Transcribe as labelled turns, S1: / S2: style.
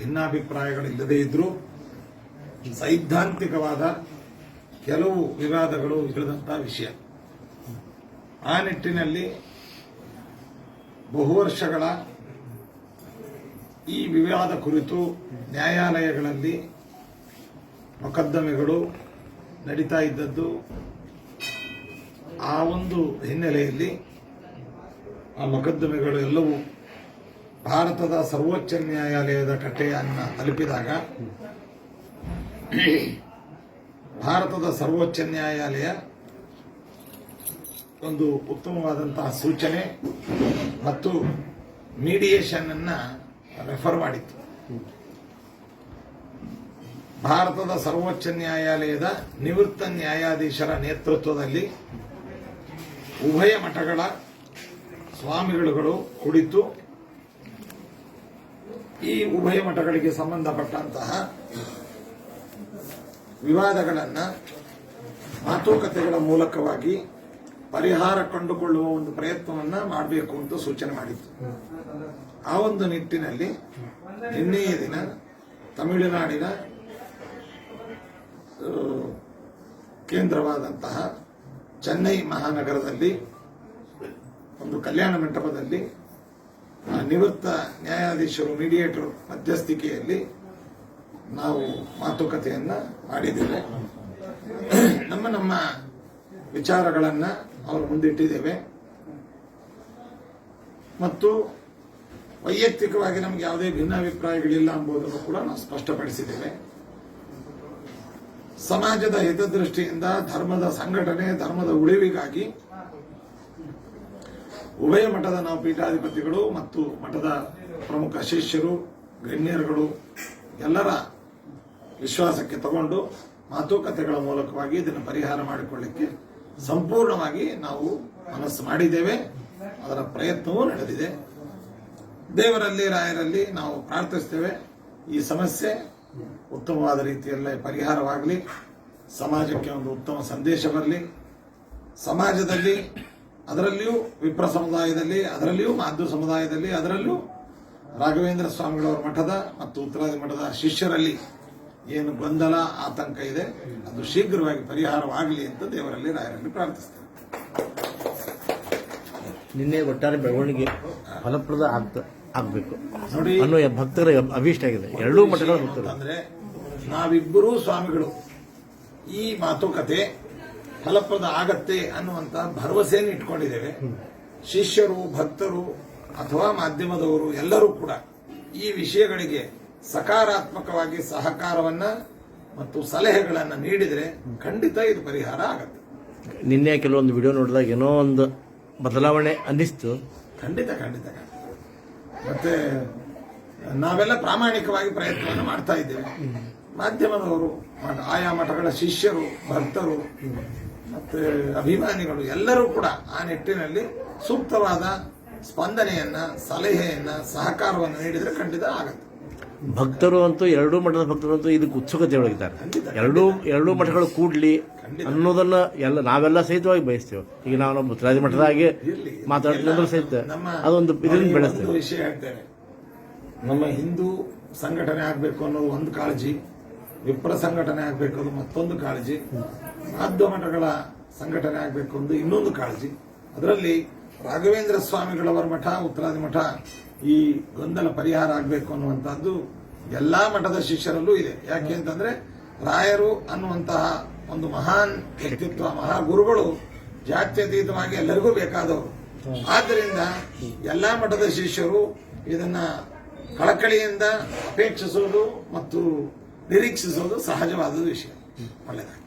S1: ಭಿನ್ನಾಭಿಪ್ರಾಯಗಳಿಲ್ಲದೇ ಇದ್ರೂ ಸೈದ್ಧಾಂತಿಕವಾದ ಕೆಲವು ವಿವಾದಗಳು ಇಳಿದಂತಹ ವಿಷಯ. ಆ ನಿಟ್ಟಿನಲ್ಲಿ ಬಹು ವರ್ಷಗಳ ಈ ವಿವಾದ ಕುರಿತು ನ್ಯಾಯಾಲಯಗಳಲ್ಲಿ ಮೊಕದ್ದಮೆಗಳು ನಡೀತಾ ಇದ್ದದ್ದು. ಆ ಒಂದು ಹಿನ್ನೆಲೆಯಲ್ಲಿ ಆ ಮೊಕದ್ದಮೆಗಳು ಎಲ್ಲವೂ ಭಾರತದ ಸರ್ವೋಚ್ಚ ನ್ಯಾಯಾಲಯದ ಕಟ್ಟೆಯನ್ನು ತಲುಪಿದಾಗ ಭಾರತದ ಸರ್ವೋಚ್ಚ ನ್ಯಾಯಾಲಯ ಒಂದು ಉತ್ತಮವಾದಂತಹ ಸೂಚನೆ ಮತ್ತು ಮೀಡಿಯೇಷನ್ ಅನ್ನ ರೆಫರ್ ಮಾಡಿತ್ತು. ಭಾರತದ ಸರ್ವೋಚ್ಚ ನ್ಯಾಯಾಲಯದ ನಿವೃತ್ತ ನ್ಯಾಯಾಧೀಶರ ನೇತೃತ್ವದಲ್ಲಿ ಉಭಯ ಮಠಗಳ ಸ್ವಾಮಿಗಳು ಕುಳಿತು ಈ ಉಭಯ ಮಠಗಳಿಗೆ ಸಂಬಂಧಪಟ್ಟಂತಹ ವಿವಾದಗಳನ್ನು ಮಾತುಕತೆಗಳ ಮೂಲಕವಾಗಿ ಪರಿಹಾರ ಕಂಡುಕೊಳ್ಳುವ ಒಂದು ಪ್ರಯತ್ನವನ್ನ ಮಾಡಬೇಕು ಅಂತ ಸೂಚನೆ ಮಾಡಿತ್ತು. ಆ ಒಂದು ನಿಟ್ಟಿನಲ್ಲಿ ನಿನ್ನೆಯ ದಿನ ತಮಿಳುನಾಡಿನ ಕೇಂದ್ರವಾದಂತಹ ಚೆನ್ನೈ ಮಹಾನಗರದಲ್ಲಿ ಒಂದು ಕಲ್ಯಾಣ ಮಂಟಪದಲ್ಲಿ ನಿವೃತ್ತ ನ್ಯಾಯಾಧೀಶರು ಮೀಡಿಯೇಟರ್ ಮಧ್ಯಸ್ಥಿಕೆಯಲ್ಲಿ ನಾವು ಮಾತುಕತೆಯನ್ನ ಮಾಡಿದ್ದೇವೆ. ನಮ್ಮ ವಿಚಾರಗಳನ್ನ ಅವರು ಮುಂದಿಟ್ಟಿದ್ದೇವೆ ಮತ್ತು ವೈಯಕ್ತಿಕವಾಗಿ ನಮಗೆ ಯಾವುದೇ ಭಿನ್ನಾಭಿಪ್ರಾಯಗಳಿಲ್ಲ ಎಂಬುದನ್ನು ಕೂಡ ನಾವು ಸ್ಪಷ್ಟಪಡಿಸಿದ್ದೇವೆ. ಸಮಾಜದ ಹಿತದೃಷ್ಟಿಯಿಂದ ಧರ್ಮದ ಸಂಘಟನೆ, ಧರ್ಮದ ಉಳಿವಿಗಾಗಿ ಉಭಯ ಮಠದ ನಾವು ಪೀಠಾಧಿಪತಿಗಳು ಮತ್ತು ಮಠದ ಪ್ರಮುಖ ಶಿಷ್ಯರು, ಗಣ್ಯರುಗಳು ಎಲ್ಲರ ವಿಶ್ವಾಸಕ್ಕೆ ತಗೊಂಡು ಮಾತುಕತೆಗಳ ಮೂಲಕವಾಗಿ ಇದನ್ನು ಪರಿಹಾರ ಮಾಡಿಕೊಳ್ಳಿಕ್ಕೆ ಸಂಪೂರ್ಣವಾಗಿ ನಾವು ಮನಸ್ಸು ಮಾಡಿದ್ದೇವೆ. ಅದರ ಪ್ರಯತ್ನವೂ ನಡೆದಿದೆ. ದೇವರಲ್ಲಿ, ರಾಯರಲ್ಲಿ ನಾವು ಪ್ರಾರ್ಥಿಸ್ತೇವೆ ಈ ಸಮಸ್ಯೆ ಉತ್ತಮವಾದ ರೀತಿಯಲ್ಲೇ ಪರಿಹಾರವಾಗಲಿ, ಸಮಾಜಕ್ಕೆ ಒಂದು ಉತ್ತಮ ಸಂದೇಶ ಬರಲಿ. ಸಮಾಜದಲ್ಲಿ, ಅದರಲ್ಲಿಯೂ ವಿಪ್ರ ಸಮುದಾಯದಲ್ಲಿ, ಅದರಲ್ಲಿಯೂ ಮಾಧ್ವ ಸಮುದಾಯದಲ್ಲಿ, ಅದರಲ್ಲೂ ರಾಘವೇಂದ್ರ ಸ್ವಾಮಿಗಳವರ ಮಠದ ಮತ್ತು ಉತ್ತರಾದಿ ಮಠದ ಶಿಷ್ಯರಲ್ಲಿ ಏನು ಗೊಂದಲ, ಆತಂಕ ಇದೆ ಅದು ಶೀಘ್ರವಾಗಿ ಪರಿಹಾರವಾಗಲಿ ಅಂತ ದೇವರಲ್ಲಿ, ರಾಯರಲ್ಲಿ ಪ್ರಾರ್ಥಿಸ್ತೇವೆ.
S2: ನಿನ್ನೆ ಒಟ್ಟಾರೆ ಬೆಳವಣಿಗೆ ಫಲಪ್ರದ ಆಗಬೇಕು ನೋಡಿ ಅನ್ನೋ ಭಕ್ತರ ಅಭೀಷ್ಟ ಆಗಿದೆ. ಎರಡೂ ಮಠಗಳ ಭಕ್ತರು
S1: ಅಂದ್ರೆ ನಾವಿಬ್ಬರೂ ಸ್ವಾಮಿಗಳು ಈ ಮಾತುಕತೆ ಫಲಪ್ರದ ಆಗತ್ತೆ ಅನ್ನುವಂತ ಭರವಸೆಯನ್ನು ಇಟ್ಕೊಂಡಿದ್ದೇವೆ. ಶಿಷ್ಯರು, ಭಕ್ತರು ಅಥವಾ ಮಾಧ್ಯಮದವರು ಎಲ್ಲರೂ ಕೂಡ ಈ ವಿಷಯಗಳಿಗೆ ಸಕಾರಾತ್ಮಕವಾಗಿ ಸಹಕಾರವನ್ನ ಮತ್ತು ಸಲಹೆಗಳನ್ನು ನೀಡಿದರೆ ಖಂಡಿತ ಇದು ಪರಿಹಾರ ಆಗತ್ತೆ.
S2: ನಿನ್ನೆ ಕೆಲವೊಂದು ವಿಡಿಯೋ ನೋಡಿದಾಗ ಏನೋ ಒಂದು ಬದಲಾವಣೆ ಅನ್ನಿಸ್ತು.
S1: ಖಂಡಿತ ಮತ್ತೆ ನಾವೆಲ್ಲ ಪ್ರಾಮಾಣಿಕವಾಗಿ ಪ್ರಯತ್ನವನ್ನು ಮಾಡ್ತಾ ಇದ್ದೇವೆ. ಮಾಧ್ಯಮದವರು, ಆಯಾ ಮಠಗಳ ಶಿಷ್ಯರು, ಭಕ್ತರು ಮತ್ತೆ ಅಭಿಮಾನಿಗಳು ಎಲ್ಲರೂ ಕೂಡ ಆ ನಿಟ್ಟಿನಲ್ಲಿ ಸೂಕ್ತವಾದ ಸ್ಪಂದನೆಯನ್ನ, ಸಲಹೆಯನ್ನ, ಸಹಕಾರವನ್ನು ನೀಡಿದರೆ ಖಂಡಿತ ಆಗತ್ತೆ.
S2: ಭಕ್ತರು ಅಂತೂ ಎರಡೂ ಮಠದ ಭಕ್ತರು ಅಂತೂ ಇದಕ್ಕೆ ಉತ್ಸುಕತೆ ಒಳಗಿದ್ದಾರೆ. ಎರಡೂ ಮಠಗಳು ಕೂಡ್ಲಿ ಅನ್ನೋದನ್ನ ನಾವೆಲ್ಲ ಸಹಿತವಾಗಿ ಬಯಸ್ತೇವೆ. ಈಗ ನಾವು ನಮ್ಮ ಉತ್ತರಾದಿ ಮಠದಾಗೆ ಮಾತಾಡ್ತಿದ್ರು ಸಹಿತ ಅದೊಂದು ಇದನ್ನು ಬೆಳೆಸ್ತೇವೆ.
S1: ವಿಷಯ ಹೇಳ್ತೇನೆ, ನಮ್ಮ ಹಿಂದೂ ಸಂಘಟನೆ ಆಗಬೇಕು ಅನ್ನೋದು ಒಂದು ಕಾಳಜಿ, ವಿಪ್ರ ಸಂಘಟನೆ ಆಗಬೇಕು ಅನ್ನೋದು ಮತ್ತೊಂದು ಕಾಳಜಿ, ಮಾಧ್ವ ಮಠಗಳ ಸಂಘಟನೆ ಆಗಬೇಕು ಅನ್ನೋದು ಇನ್ನೊಂದು ಕಾಳಜಿ. ಅದರಲ್ಲಿ ರಾಘವೇಂದ್ರ ಸ್ವಾಮಿಗಳವರ ಮಠ, ಉತ್ತರಾದಿ ಮಠ ಈ ಗೊಂದಲ ಪರಿಹಾರ ಆಗಬೇಕು ಅನ್ನುವಂತಹದ್ದು ಎಲ್ಲಾ ಮಠದ ಶಿಷ್ಯರಲ್ಲೂ ಇದೆ. ಯಾಕೆ ಅಂತಂದ್ರೆ ರಾಯರು ಅನ್ನುವಂತಹ ಒಂದು ಮಹಾನ್ ವ್ಯಕ್ತಿತ್ವ, ಮಹಾಗುರುಗಳು ಜಾತ್ಯತೀತವಾಗಿ ಎಲ್ಲರಿಗೂ ಬೇಕಾದವರು. ಆದ್ದರಿಂದ ಎಲ್ಲಾ ಮಠದ ಶಿಷ್ಯರು ಇದನ್ನ ಕಳಕಳಿಯಿಂದ ಅಪೇಕ್ಷಿಸುವುದು ಮತ್ತು ನಿರೀಕ್ಷಿಸುವುದು ಸಹಜವಾದ ವಿಷಯ. ಒಳ್ಳೆಯದಾಗಿ.